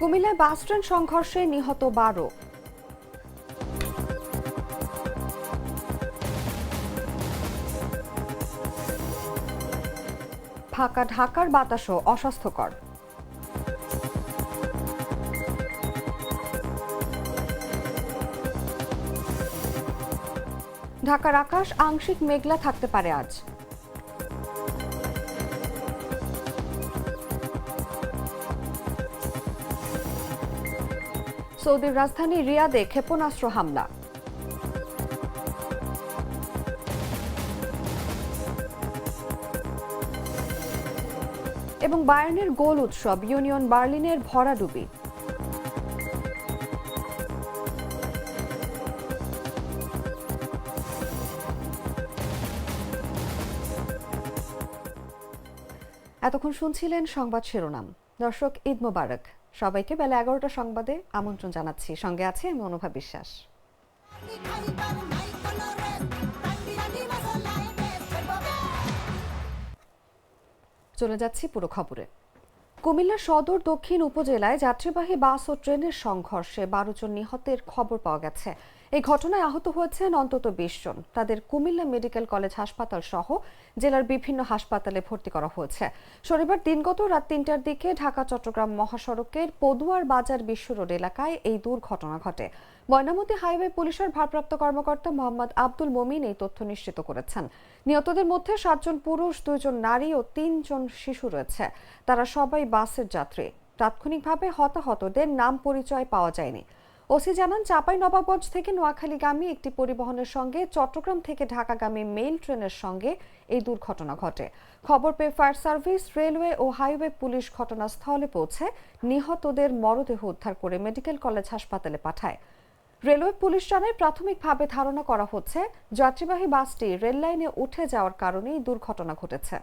কুমিল্লায় bus train সংঘর্ষে নিহত 12। ফাঁকা ঢাকার বাতাসও অস্বাস্থ্যকর। ঢাকার আকাশ আংশিক মেঘলা থাকতে পারে আজ। সৌদির রাজধানী রিয়াদে ক্ষেপণাস্ত্র হামলা। এবং বায়ার্নের গোল উৎসব, ইউনিয়ন বার্লিনের ভরাডুবি। এতক্ষণ শুনছিলেন সংবাদ শিরোনাম। দর্শক, ঈদ মোবারক সবাইকে। বেলা 11টা সংবাদে আমন্ত্রণ জানাচ্ছি। সঙ্গে আছে আমি অনুভা বিশ্বাস। চলে যাচ্ছি পুরো খবরে। কুমিল্লা সদর দক্ষিণ উপজেলায় যাত্রীবাহী বাস ও ট্রেনের সংঘর্ষে 12 জন নিহতের খবর পাওয়া গেছে। এই ঘটনায় আহত হয়েছেন অন্তত 20 জন। তাদের কুমিল্লা মেডিকেল কলেজ হাসপাতাল সহ জেলার বিভিন্ন হাসপাতালে ভর্তি করা হয়েছে। শনিবার দিনগত রাত 3টার দিকে ঢাকা চট্টগ্রাম মহাসড়কের পদুয়ার বাজার বিশ্ব রোড এলাকায় এই দুর্ঘটনা ঘটে। ময়নামতি হাইওয়ে পুলিশের ভারপ্রাপ্ত কর্মকর্তা মোহাম্মদ আব্দুল মমিন এই তথ্য নিশ্চিত করেছেন। নিহতদের মধ্যে 7 জন পুরুষ, 2 জন নারী ও 3 জন শিশু রয়েছে। তারা সবাই বাসের যাত্রী। তাৎক্ষণিকভাবে হতাহতদের নাম পরিচয় পাওয়া যায়নি। ওসি জানান, চাঁপাইনবাবগঞ্জ থেকে নোয়াখালীগামী একটি পরিবহনের সঙ্গে চট্টগ্রাম থেকে ঢাকাগামী মেইল ট্রেনের সঙ্গে এই দুর্ঘটনা ঘটে। খবর পেয়ে ফায়ার সার্ভিস, রেলওয়ে ও হাইওয়ে পুলিশ ঘটনাস্থলে পৌঁছে নিহতদের মরদেহ উদ্ধার করে মেডিকেল কলেজ হাসপাতালে পাঠায়। রেলওয়ে পুলিশ জানায়, প্রাথমিকভাবে ধারণা করা হচ্ছে যাত্রীবাহী বাসটি রেল লাইনে উঠে যাওয়ার কারণেই দুর্ঘটনা ঘটেছে।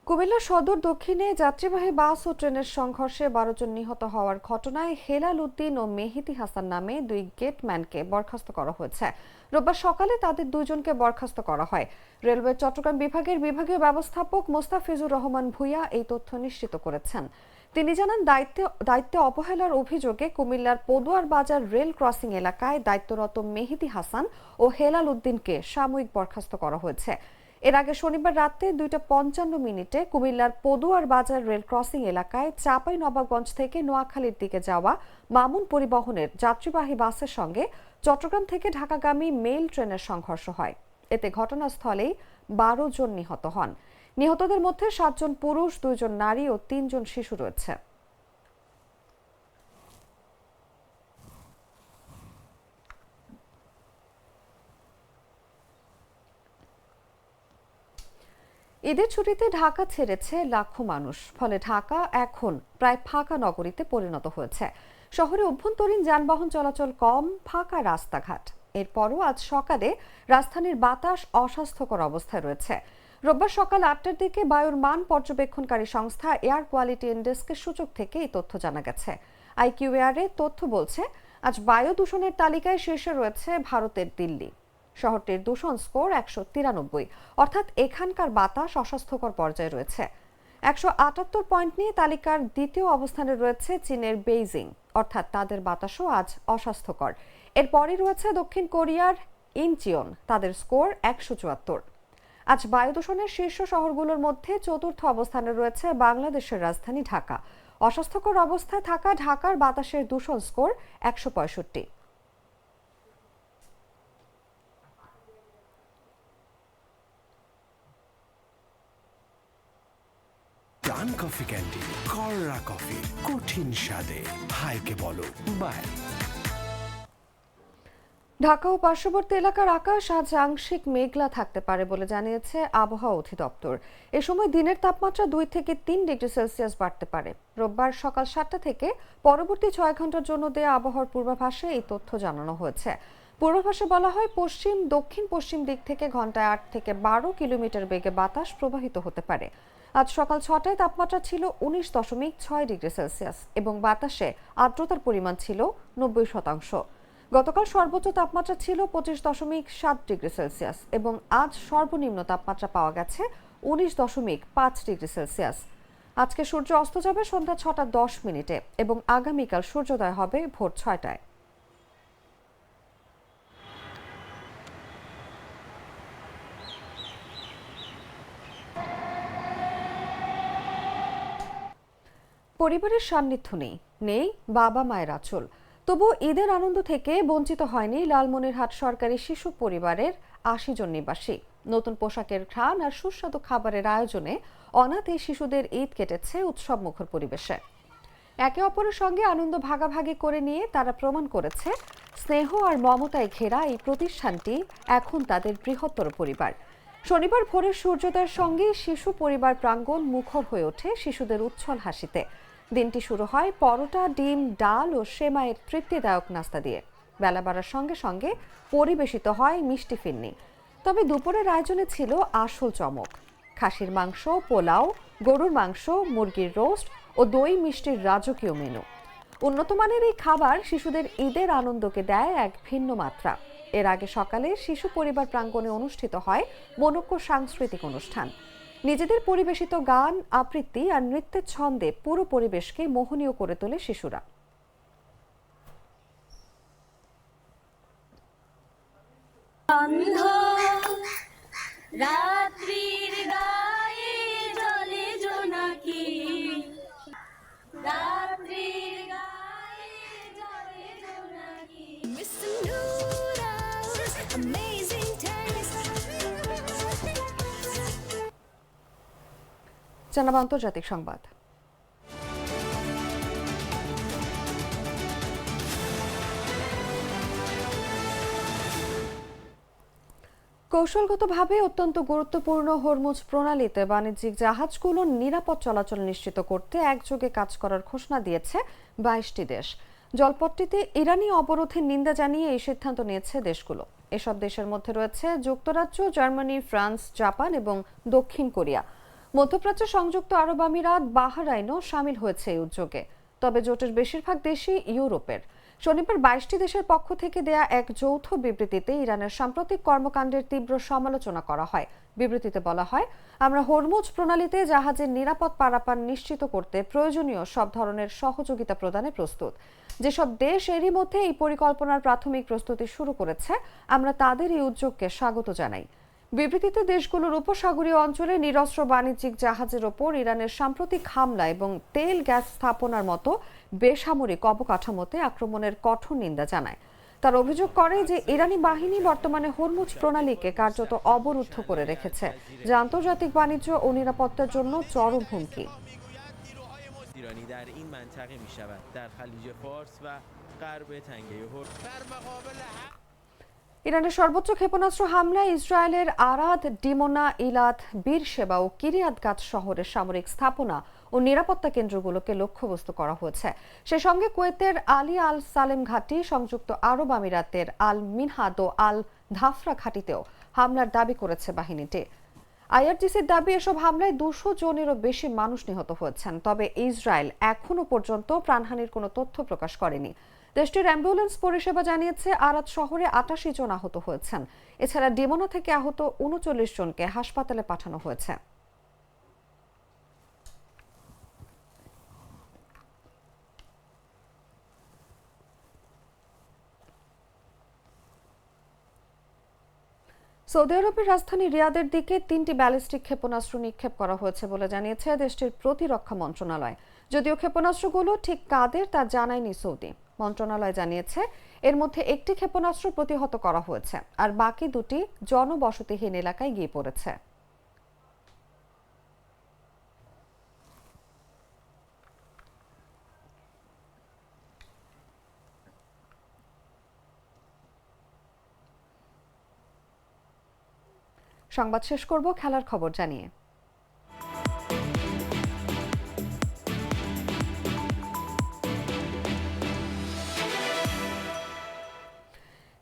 কুমিল্লা সদর দক্ষিণে যাত্রীবাহী বাস ও ট্রেনের সংঘর্ষে 12 জন নিহত হওয়ার ঘটনায় হেলাল উদ্দিন ও মেহেদি হাসান নামে 2 গেটম্যানকে বরখাস্ত করা হয়েছে। রোববার সকালে তাদের 2 জনকে বরখাস্ত করা হয়। রেলওয়ে চট্টগ্রাম বিভাগের বিভাগীয় ব্যবস্থাপক মোস্তাফিজুর রহমান ভূঁইয়া এই তথ্য নিশ্চিত করেছেন। তিনি জানান, দায়িত্বে অবহেলার অভিযোগে কুমিল্লার পদুয়ার বাজার রেল ক্রসিং এলাকায় দায়িত্বরত মেহেদি হাসান ও হেলাল উদ্দিনকে সাময়িক বরখাস্ত করা হয়েছে। এর আগে শনিবার রাতে 2:55 কুমিল্লার পদুয়ার বাজার রেল ক্রসিং এলাকায় চাঁপাইনবাবগঞ্জ থেকে নোয়াখালীর দিকে যাওয়া মামুন পরিবহনের যাত্রীবাহী বাসের সঙ্গে চট্টগ্রাম থেকে ঢাকাগামী মেইল ট্রেনের সংঘর্ষ হয়। এতে ঘটনাস্থলেই 12 জন নিহত হন। নিহতদের মধ্যে 7 জন পুরুষ, 2 জন নারী ও 3 জন শিশু রয়েছে। ঈদের ছুটিতে ঢাকা ছেড়েছে লাখো মানুষ। ফলে ঢাকা এখন প্রায় ফাঁকা নগরীতে পরিণত হয়েছে। শহরে অভ্যন্তরীণ যানবাহন চলাচল কম, ফাঁকা রাস্তাঘাট। এরপরও আজ সকালে রাজধানীর বাতাস অস্বাস্থ্যকর অবস্থায় রয়েছে। রোববার সকাল 8টার দিকে বায়ুর মান পর্যবেক্ষণকারী সংস্থা এয়ার কোয়ালিটি ইন্ডেক্সের সূচক থেকে এই তথ্য জানা গেছে। IQAR এর তথ্য বলছে, আজ বায়ু দূষণের তালিকায় শীর্ষে রয়েছে ভারতের দিল্লি। শহরটির দূষণ স্কোর 193, অর্থাৎ এখানকার বাতাস অস্বাস্থ্যকর পর্যায়ে রয়েছে। 178 পয়েন্ট নিয়ে তালিকার দ্বিতীয় অবস্থানে রয়েছে চীনের বেইজিং, অর্থাৎ তাদের বাতাসও আজ অস্বাস্থ্যকর। এরপরই রয়েছে দক্ষিণ কোরিয়ার ইনচিয়ন, তাদের স্কোর 174। আজ বায়ু দূষণের শীর্ষ শহরগুলোর মধ্যে চতুর্থ অবস্থানে রয়েছে বাংলাদেশের রাজধানী ঢাকা। অস্বাস্থ্যকর অবস্থায় থাকা ঢাকার বাতাসের দূষণ স্কোর 165। ডান কফি ক্যান্ডি, কররা কফি, কঠিন স্বাদে, হাইকে বলো বাই। ঢাকা ও পার্শ্ববর্তী এলাকার আকাশ আজ আংশিক মেঘলা থাকতে পারে বলে জানিয়েছে আবহাওয়া অধিদপ্তর। এ সময় দিনের তাপমাত্রা 2 থেকে 3 ডিগ্রি সেলসিয়াস বাড়তে পারে। রোববার সকাল 7টা থেকে পরবর্তী 6 ঘন্টার জন্য দেয়া আবহাওয়ার পূর্বাভাসে এই তথ্য জানানো হয়েছে। পূর্বাভাসে বলা হয়, পশ্চিম দক্ষিণ পশ্চিম দিক থেকে ঘন্টায় 8 থেকে 12 কিলোমিটার বেগে বাতাস প্রবাহিত হতে পারে। আজ সকাল 6টায় তাপমাত্রা ছিল 19.6 ডিগ্রি সেলসিয়াস এবং বাতাসে আর্দ্রতার পরিমাণ ছিল 90%। গতকাল সর্বোচ্চ তাপমাত্রা ছিল 25.7 ডিগ্রি সেলসিয়াস এবং আজ সর্বনিম্ন তাপমাত্রা পাওয়া গেছে 19.5 ডিগ্রি সেলসিয়াস। আজকে সূর্য অস্ত যাবে সন্ধ্যা 6টা 10 মিনিটে এবং আগামীকাল সূর্যোদয় হবে ভোর 6টায়। পরিবারের সান্নিধ্য নেই বাবা মায়ের আঁচল। তবু ঈদের আনন্দ থেকে বঞ্চিত হয়নি লালমনিরহাট সরকারি শিশু পরিবারের ৮০ জন নিবাসী। নতুন পোশাকের ঘ্রাণ আর সুস্বাদু খাবারের আয়োজনে অনাথ এই শিশুদের ঈদ কেটেছে উৎসবমুখর পরিবেশে। একে অপরের সঙ্গে আনন্দ ভাগাভাগি করে নিয়ে তারা প্রমাণ করেছে স্নেহ আর মমতায় ঘেরা এই প্রতিষ্ঠানটি এখন তাদের বৃহত্তর পরিবার। শনিবার ভোরে সূর্যোদয়ের সঙ্গে শিশু পরিবার প্রাঙ্গণ মুখর হয়ে ওঠে শিশুদের উচ্ছ্বল হাসিতে। দিনটি শুরু হয় পরোটা, ডিম, ডাল ও সেমাইয়ের তৃপ্তিদায়ক নাস্তা দিয়ে। বেলা বাড়ার সঙ্গে সঙ্গে পরিবেশিত হয় মিষ্টি ফিরনি। তবে দুপুরের আয়োজনে ছিল আসল চমক। খাসির মাংস, পোলাও, গরুর মাংস, মুরগির রোস্ট ও দই মিষ্টির রাজকীয় মেনু। উন্নত মানের এই খাবার শিশুদের ঈদের আনন্দকে দেয় এক ভিন্ন মাত্রা। এর আগে সকালে শিশু পরিবার প্রাঙ্গণে অনুষ্ঠিত হয় মনোজ্ঞ সাংস্কৃতিক অনুষ্ঠান। নিজেদের পরিবেশিত গান, আবৃত্তি আর নৃত্যের ছন্দে পুরো পরিবেশকে মোহনীয় করে তোলে শিশুরা। রাত্রির গায়ে জলে জোনাকি, রাত্রির গায়ে জলে জোনাকি। Mr. Noodles, amazing taste. জানাবো আন্তর্জাতিক সংবাদ। কৌশলগতভাবে অত্যন্ত গুরুত্বপূর্ণ হরমুজ প্রণালীতে বাণিজ্যিক জাহাজগুলোর নিরাপদ চলাচল নিশ্চিত করতে একযোগে কাজ করার ঘোষণা দিয়েছে 22টি দেশ। জলপথটিতে ইরানি অবরোধের নিন্দা জানিয়ে এই সিদ্ধান্ত নিয়েছে দেশগুলো। এসব দেশের মধ্যে রয়েছে যুক্তরাজ্য, জার্মানি, ফ্রান্স, জাপান এবং দক্ষিণ কোরিয়া। মধ্যপ্রাচ্য, সংযুক্ত আরব আমিরাত, বাহরাইনও সামিল হয়েছে এই উদ্যোগে। তবে জোটের বেশিরভাগ দেশই ইউরোপের। শনিবার 22টি দেশের পক্ষ থেকে দেয়া এক যৌথ বিবৃতিতে ইরানের সাম্প্রতিক কর্মকাণ্ডের তীব্র সমালোচনা করা হয়। বিবৃতিতে বলা হয়, আমরা হরমুজ প্রণালীতে জাহাজের নিরাপদ পারাপার নিশ্চিত করতে প্রয়োজনীয় সব ধরনের সহযোগিতা প্রদানে প্রস্তুত। যেসব দেশ এরই মধ্যে এই পরিকল্পনার প্রাথমিক প্রস্তুতি শুরু করেছে, আমরা তাদের এই উদ্যোগকে স্বাগত জানাই। বিবৃতিতে দেশগুলোর উপসাগরীয় অঞ্চলে নিরস্ত্র বাণিজ্যিক জাহাজের ওপর ইরানের সাম্প্রতিক হামলা এবং তেল গ্যাস স্থাপনার মতো বেসামরিক অবকাঠামোতে আক্রমণের কঠোর নিন্দা জানায়। তার অভিযোগ করে যে ইরানি বাহিনী বর্তমানে হরমুজ প্রণালীকে কার্যত অবরুদ্ধ করে রেখেছে, যা আন্তর্জাতিক বাণিজ্য ও নিরাপত্তার জন্য চরম হুমকি। ایرانی در این منطقه می شود در خلیج فارس و غرب تنگه ইরানের সর্বোচ্চ ক্ষেপণাস্ত্র হামলায় ইসরায়েলের আরাদ, ডিমোনা, ইলাত, বীরশেবা ও কিরিয়াত গাত শহরের সামরিক স্থাপনা ও নিরাপত্তা কেন্দ্রগুলোকে লক্ষ্যবস্তু করা হয়েছে। সে সঙ্গে কুয়েতের আলী আল সালেম ঘাঁটি, সংযুক্ত আরব আমিরাতের আল মিনহাদ ও আল ধাফরা ঘাঁটিতেও হামলার দাবি করেছে বাহিনীটি। আইআরজিসির দাবি, এসব হামলায় 200 জনেরও বেশি মানুষ নিহত হয়েছেন। তবে ইসরায়েল এখনো পর্যন্ত প্রাণহানির কোনো তথ্য প্রকাশ করেনি। দেশটির অ্যাম্বুলেন্স পরিষেবা জানিয়েছে আরাদ শহরে 88 জন আহত হয়েছেন। এছাড়া ডিমোনা থেকে আহত 39 জনকে হাসপাতালে পাঠানো হয়েছে। সৌদি আরবের রাজধানী রিয়াদের দিকে 3টি ব্যালিস্টিক ক্ষেপণাস্ত্র নিক্ষেপ করা হয়েছে বলে জানিয়েছে দেশটির প্রতিরক্ষা মন্ত্রণালয়। যদিও ক্ষেপণাস্ত্রগুলো ঠিক কাদের তা জানায়নি সৌদি। মন্ত্রণালয় জানিয়েছে এর মধ্যে একটি ক্ষেপণাস্ত্র প্রতিহত করা হয়েছে আর বাকি দুটি জনবসতিহীন এলাকায় গিয়ে পড়েছে। সংবাদ শেষ করব খেলার খবর জানিয়ে।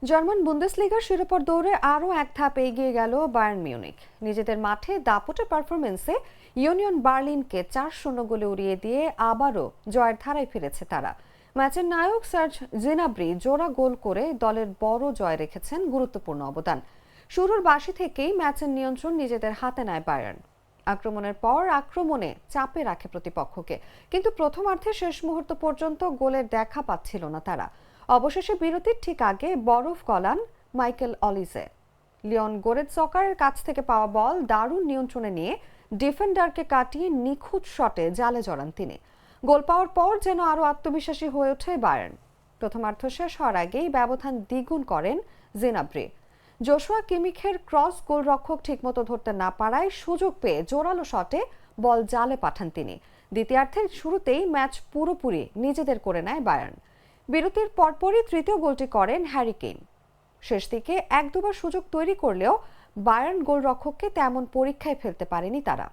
জার্মান বুন্দেসলিগার শিরোপার দৌড়ে আরও এক ধাপ এগিয়ে গেল বায়ার্ন মিউনিখ। নিজেদের মাঠে দাপুটে পারফরমেন্সে ইউনিয়ন বার্লিনকে 4-0 গোলে উড়িয়ে দিয়ে আবারও জয়ের ধারায় ফিরেছে তারা। ম্যাচের নায়ক সার্জ জিনাব্রি জোড়া গোল করে দলের বড় জয় রেখেছেন গুরুত্বপূর্ণ অবদান। শুরুর 82 থেকেই ম্যাচের নিয়ন্ত্রণ নিজেদের হাতে নেয় বায়ার্ন। আক্রমণের পর আক্রমণে চাপে রাখে প্রতিপক্ষকে, কিন্তু প্রথমার্ধে শেষ মুহূর্ত পর্যন্ত গোলের দেখা পাচ্ছিল না তারা। অবশেষে বিরতির ঠিক আগে বরফ গলান মাইকেল অলিজে। লিওন গোরেৎজকারের কাছ থেকে পাওয়া বল দারুণ নিয়ন্ত্রণে নিয়ে ডিফেন্ডারকে কাটিয়ে নিখুঁত শটে জালে জড়ান তিনি। গোল পাওয়ার পর যেন আরও আত্মবিশ্বাসী হয়ে ওঠে বায়ার্ন। প্রথমার্ধ শেষ হওয়ার আগেই ব্যবধান দ্বিগুণ করেন জিনাব্রি। জোশুয়া কিমিখের ক্রস গোলরক্ষক ঠিকমতো ধরতে না পারায় সুযোগ পেয়ে জোরালো শটে বল জালে পাঠান তিনি। দ্বিতীয়ার্ধের শুরুতেই ম্যাচ পুরোপুরি নিজেদের করে নেয় বায়ার্ন। বিরতির পরপরই তৃতীয় গোলটি করেন হ্যারি কেইন। শেষ দিকে এক দুবার সুযোগ তৈরি করলেও বায়ার্ন গোলরক্ষককে তেমন পরীক্ষায় ফেলতে পারেনি তারা।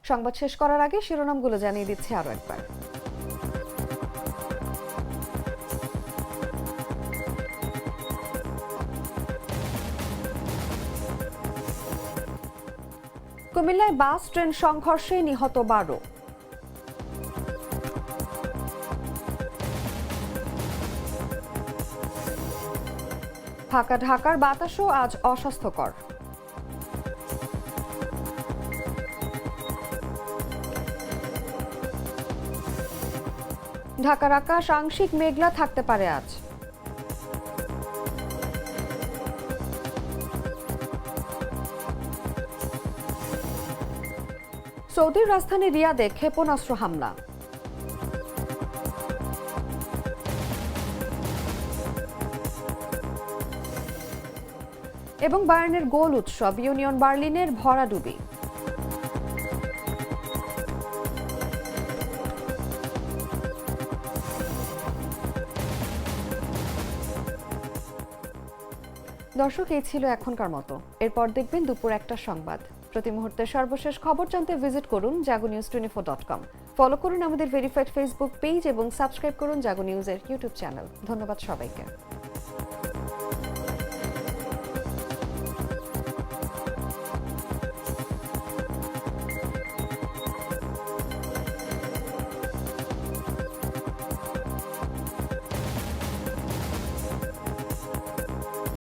সংবাদ শেষ করার আগে শিরোনামগুলো জানিয়ে দিচ্ছি আরো একবার। কুমিল্লায় বাস ট্রেন সংঘর্ষে নিহত 12। ঢাকার বাতাসও আজ অস্বাস্থ্যকর। ঢাকার আকাশ আংশিক মেঘলা থাকতে পারে আজ। সৌদির রাজধানী রিয়াদে ক্ষেপণাস্ত্র হামলা। এবং বায়ার্নের গোল উৎসব, ইউনিয়ন বার্লিনের ভরাডুবি। দর্শক, এই ছিল এখনকার মতো। এরপর দেখবেন দুপুর 1টার সংবাদ। প্রতি মুহূর্তের সর্বশেষ খবর জানতে ভিজিট করুন jagonews24.com। ফলো করুন আমাদের ভেরিফাইড ফেসবুক পেজ এবং সাবস্ক্রাইব করুন জাগো নিউজের ইউটিউব চ্যানেল। ধন্যবাদ সবাইকে।